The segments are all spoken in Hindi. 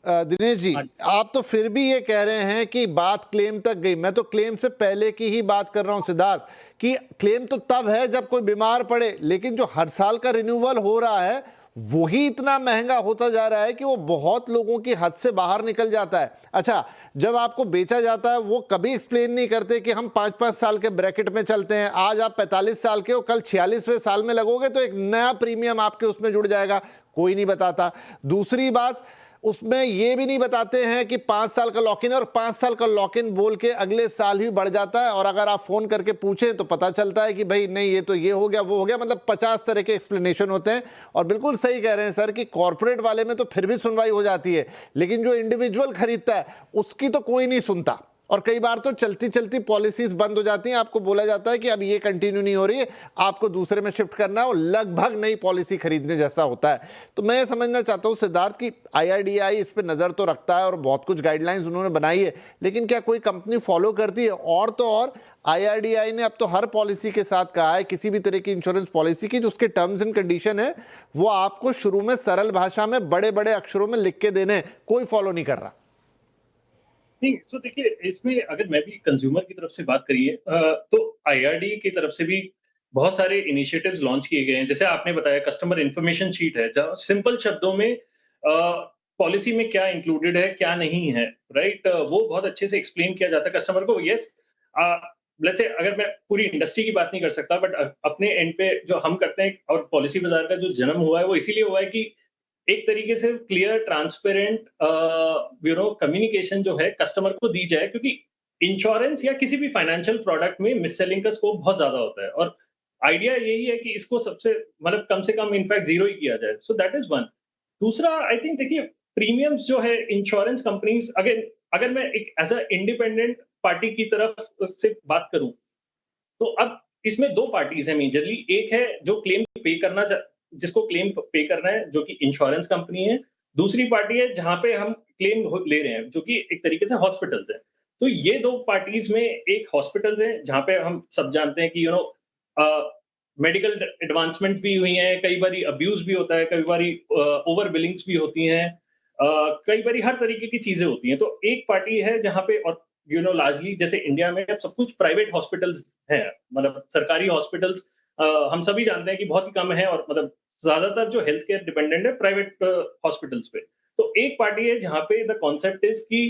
दिनेश जी, हाँ, आप तो फिर भी ये कह रहे हैं कि बात क्लेम तक गई। मैं तो क्लेम से पहले की ही बात कर रहा हूं सिद्धार्थ, कि क्लेम तो तब है जब कोई बीमार पड़े, लेकिन जो हर साल का रिन्यूअल हो रहा है वही इतना महंगा होता जा रहा है कि वो बहुत लोगों की हद से बाहर निकल जाता है। अच्छा, जब आपको बेचा जाता है वो कभी एक्सप्लेन नहीं करते कि हम 5-5 साल के ब्रैकेट में चलते हैं। आज आप 45 साल के हो, कल 46वें साल में लगोगे तो एक नया प्रीमियम आपके उसमें जुड़ जाएगा, कोई नहीं बताता। दूसरी बात, उसमें ये भी नहीं बताते हैं कि 5 साल का लॉक इन, और 5 साल का लॉक इन बोल के अगले साल ही बढ़ जाता है, और अगर आप फोन करके पूछें तो पता चलता है कि भाई नहीं, ये तो ये हो गया, वो हो गया। मतलब 50 तरह के एक्सप्लेनेशन होते हैं। और बिल्कुल सही कह रहे हैं सर कि कॉर्पोरेट वाले में तो फिर भी सुनवाई हो जाती है, लेकिन जो इंडिविजुअल खरीदता है उसकी तो कोई नहीं सुनता। और कई बार तो चलती चलती पॉलिसीज बंद हो जाती हैं, आपको बोला जाता है कि अब ये कंटिन्यू नहीं हो रही है, आपको दूसरे में शिफ्ट करना है, और लगभग नई पॉलिसी खरीदने जैसा होता है। तो मैं ये समझना चाहता हूं सिद्धार्थ कि आईआरडीआई इस पर नजर तो रखता है और बहुत कुछ गाइडलाइंस उन्होंने बनाई है, लेकिन क्या कोई कंपनी फॉलो करती है? और तो और आईआरडीआई ने अब तो हर पॉलिसी के साथ कहा है, किसी भी तरह की इंश्योरेंस पॉलिसी की जो उसके टर्म्स एंड कंडीशन है वो आपको शुरू में सरल भाषा में बड़े बड़े अक्षरों में लिख के देने, कोई फॉलो नहीं कर रहा। नहीं, तो देखिए इसमें अगर मैं भी कंज्यूमर की तरफ से बात करिए तो आईआरडी की तरफ से भी बहुत सारे इनिशिएटिव्स लॉन्च किए गए हैं। जैसे आपने बताया कस्टमर इन्फॉर्मेशन शीट है, जहाँ सिंपल शब्दों में पॉलिसी में क्या इंक्लूडेड है, क्या नहीं है, राइट? वो बहुत अच्छे से एक्सप्लेन किया जाता है कस्टमर को। यस, लेट्स से अगर मैं पूरी इंडस्ट्री की बात नहीं कर सकता, बट अपने एंड पे जो हम करते हैं, और पॉलिसी बाजार का जो जन्म हुआ है वो इसीलिए हुआ है कि एक तरीके से क्लियर ट्रांसपेरेंट कम्युनिकेशन जो है कस्टमर को दी जाए, क्योंकि इंश्योरेंस या किसी भी फाइनेंशियल प्रोडक्ट में मिससेलिंग का स्कोप बहुत ज्यादा होता है, और आइडिया यही है कि इसको सबसे मतलब कम से कम इनफैक्ट जीरो ही किया जाए। So that is one. दूसरा, आई थिंक देखिए प्रीमियम्स जो है इंश्योरेंस कंपनीज, अगर अगर मैं एक एज अ इंडिपेंडेंट पार्टी की तरफ से बात करूं, तो अब इसमें दो पार्टीज हैं मेजरली। एक है जो क्लेम पे करना जिसको क्लेम पे करना है, जो कि इंश्योरेंस कंपनी है। दूसरी पार्टी है जहां पे हम क्लेम ले रहे हैं, जो कि एक तरीके से हॉस्पिटल्स है। तो ये दो पार्टीज में एक हॉस्पिटल्स है जहां पे हम सब जानते हैं कि मेडिकल एडवांसमेंट भी हुई है, कई बार अब्यूज भी होता है, कई बार ओवर बिलिंग्स भी होती हैं, कई बार हर तरीके की चीजें होती हैं। तो एक पार्टी है जहां पे, और लार्जली जैसे इंडिया में अब सब कुछ प्राइवेट हॉस्पिटल्स हैं, मतलब सरकारी हॉस्पिटल्स हम सभी जानते हैं कि बहुत ही कम है, और मतलब ज्यादातर जो हेल्थ केयर डिपेंडेंट है प्राइवेट हॉस्पिटल्स पे। तो एक पार्टी है जहां पे द कॉन्सेप्ट इज कि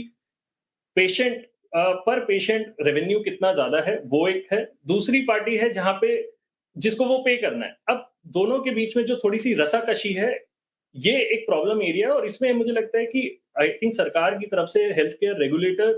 पेशेंट पर पेशेंट रेवेन्यू कितना ज्यादा है, वो एक है। दूसरी पार्टी है जहां पे जिसको वो पे करना है। अब दोनों के बीच में जो थोड़ी सी रसाकशी है, ये एक प्रॉब्लम एरिया है, और इसमें मुझे लगता है कि आई थिंक सरकार की तरफ से health care regulator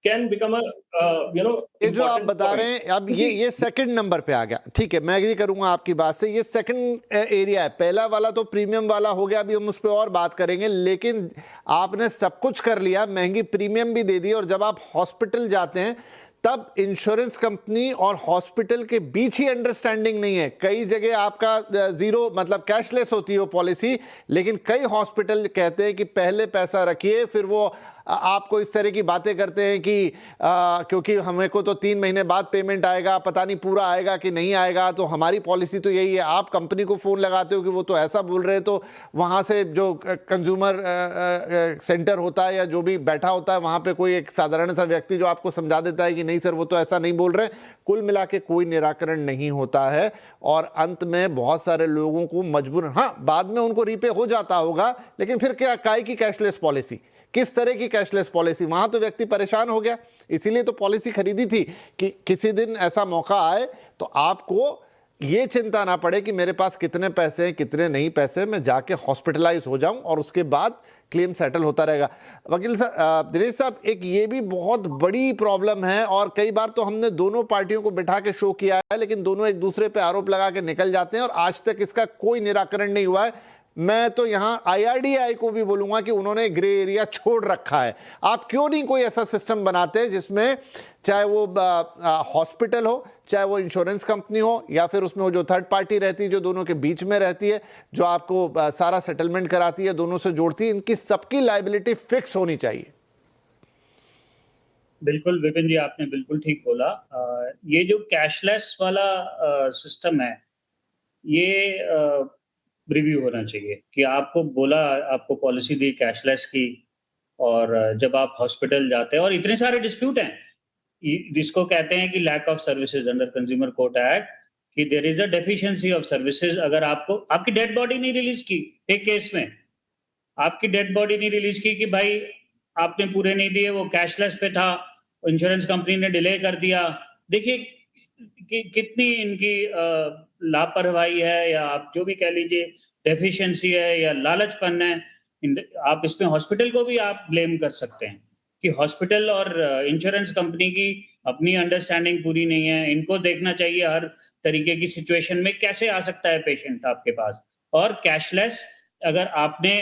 can become a ये जो आप इम्पोर्टेंट बता पॉइंट, रहे हैं, अब क्योंकि ये सेकंड नंबर पे आ गया। ठीक है, मैं एग्री करूंगा आपकी बात से, ये सेकंड एरिया है। पहला वाला तो प्रीमियम वाला हो गया, अभी हम उस पर और बात करेंगे, लेकिन आपने सब कुछ कर लिया, महंगी प्रीमियम भी दे दी, और जब आप हॉस्पिटल जाते हैं तब इंश्योरेंस कंपनी और हॉस्पिटल के बीच ही अंडरस्टैंडिंग नहीं है। कई जगह आपका जीरो मतलब कैशलेस होती है वो पॉलिसी, लेकिन कई हॉस्पिटल कहते हैं कि पहले पैसा रखिए, फिर वो आपको इस तरह की बातें करते हैं कि क्योंकि हमें को तो 3 महीने बाद पेमेंट आएगा, पता नहीं पूरा आएगा कि नहीं आएगा, तो हमारी पॉलिसी तो यही है। आप कंपनी को फ़ोन लगाते हो कि वो तो ऐसा बोल रहे हैं, तो वहाँ से जो कंज्यूमर सेंटर होता है या जो भी बैठा होता है वहाँ पे कोई एक साधारण सा व्यक्ति जो आपको समझा देता है कि नहीं सर वो तो ऐसा नहीं बोल रहे। कुल मिला के कोई निराकरण नहीं होता है, और अंत में बहुत सारे लोगों को मजबूर, हाँ बाद में उनको रीपे हो जाता होगा, लेकिन फिर क्या काय की कैशलेस पॉलिसी, किस तरह की कैशलेस पॉलिसी? वहां तो व्यक्ति परेशान हो गया, इसीलिए तो पॉलिसी खरीदी थी कि किसी दिन ऐसा मौका आए तो आपको ये चिंता ना पड़े कि मेरे पास कितने पैसे हैं कितने नहीं पैसे, मैं जाके हॉस्पिटलाइज हो जाऊं और उसके बाद क्लेम सेटल होता रहेगा। वकील साहब, दिनेश साहब, एक ये भी बहुत बड़ी प्रॉब्लम है, और कई बार तो हमने दोनों पार्टियों को बिठा के शो किया है, लेकिन दोनों एक दूसरे पे आरोप लगा के निकल जाते हैं और आज तक इसका कोई निराकरण नहीं हुआ है। मैं तो यहां आईआरडीआई को भी बोलूंगा कि उन्होंने ग्रे एरिया छोड़ रखा है। आप क्यों नहीं कोई ऐसा सिस्टम बनाते जिसमें चाहे वो हॉस्पिटल हो, चाहे वो इंश्योरेंस कंपनी हो, या फिर उसमें वो जो थर्ड पार्टी रहती है जो दोनों के बीच में रहती है, जो आपको सारा सेटलमेंट कराती है, दोनों से जोड़ती है, इनकी सबकी लायबिलिटी फिक्स होनी चाहिए। बिल्कुल विपिन जी, आपने बिल्कुल ठीक बोला। ये जो कैशलेस वाला सिस्टम है, ये रिव्यू होना चाहिए कि आपको बोला, आपको पॉलिसी दी कैशलेस की, और जब आप हॉस्पिटल जाते हैं और इतने सारे डिस्प्यूट हैं, जिसको कहते हैं कि lack of services under consumer court act, कि there is a deficiency of services. अगर आपको आपकी डेड बॉडी नहीं रिलीज की, एक केस में आपकी डेड बॉडी नहीं रिलीज की कि भाई आपने पूरे नहीं दिए, वो कैशलेस पे था, इंश्योरेंस कंपनी ने डिले कर दिया। देखिए कि कितनी इनकी लापरवाही है, या आप जो भी कह लीजिए, डेफिशिएंसी है या लालचपन है। आप इसमें हॉस्पिटल को भी आप ब्लेम कर सकते हैं कि हॉस्पिटल और इंश्योरेंस कंपनी की अपनी अंडरस्टैंडिंग पूरी नहीं है। इनको देखना चाहिए हर तरीके की सिचुएशन में कैसे आ सकता है पेशेंट आपके पास। और कैशलेस अगर आपने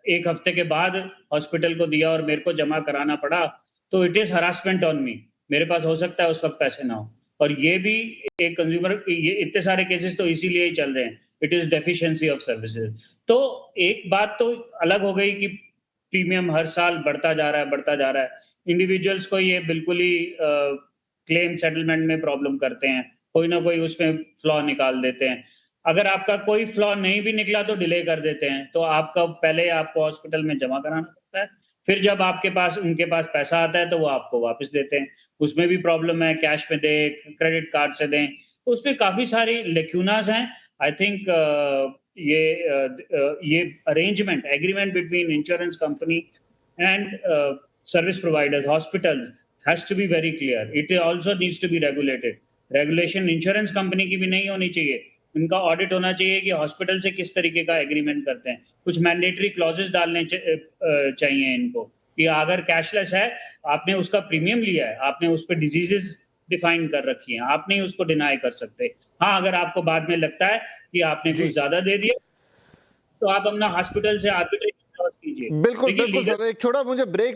एक हफ्ते के बाद हॉस्पिटल को दिया और मेरे को जमा कराना पड़ा, तो it is harassment on me. मेरे पास हो सकता है उस वक्त पैसे ना हो, और ये भी एक कंज्यूमर, ये इतने सारे केसेस तो इसीलिए ही चल रहे हैं, it is deficiency of services. तो एक बात तो अलग हो गई कि प्रीमियम हर साल बढ़ता जा रहा है। इंडिविजुअल्स को ये बिल्कुल ही क्लेम सेटलमेंट में प्रॉब्लम करते हैं, कोई ना कोई उसमें फ्लॉ निकाल देते हैं। अगर आपका कोई फ्लॉ नहीं भी निकला तो डिले कर देते हैं, तो आपका पहले आपको हॉस्पिटल में जमा कराना पड़ता है, फिर जब आपके पास उनके पास पैसा आता है तो वो आपको वापस देते हैं। उसमें भी प्रॉब्लम है, कैश में दें, क्रेडिट कार्ड से दें, तो उसमें काफ़ी सारी लेक्यूनाज हैं। आई थिंक ये arrangement, agreement between insurance company and service providers, hospital, has to be very clear. It also needs to be regulated. Regulation insurance company की भी नहीं होनी चाहिए, इनका ऑडिट होना चाहिए कि हॉस्पिटल से किस तरीके का एग्रीमेंट करते हैं। कुछ मैंडेटरी क्लॉजेस डालने चाहिए इनको कि अगर कैशलेस है, आपने उसका प्रीमियम लिया है, आपने उस पर डिजीजेस डिफाइन कर रखी हैं, आप नहीं उसको डिनाई कर सकते। हाँ, अगर आपको बाद में लगता है कि आपने कुछ ज्यादा दे दिया, तो आप अपना हॉस्पिटल से आर्बिट्रेशन कीजिए। बिल्कुल बिल्कुल सर, एक छोटा मुझे ब्रेक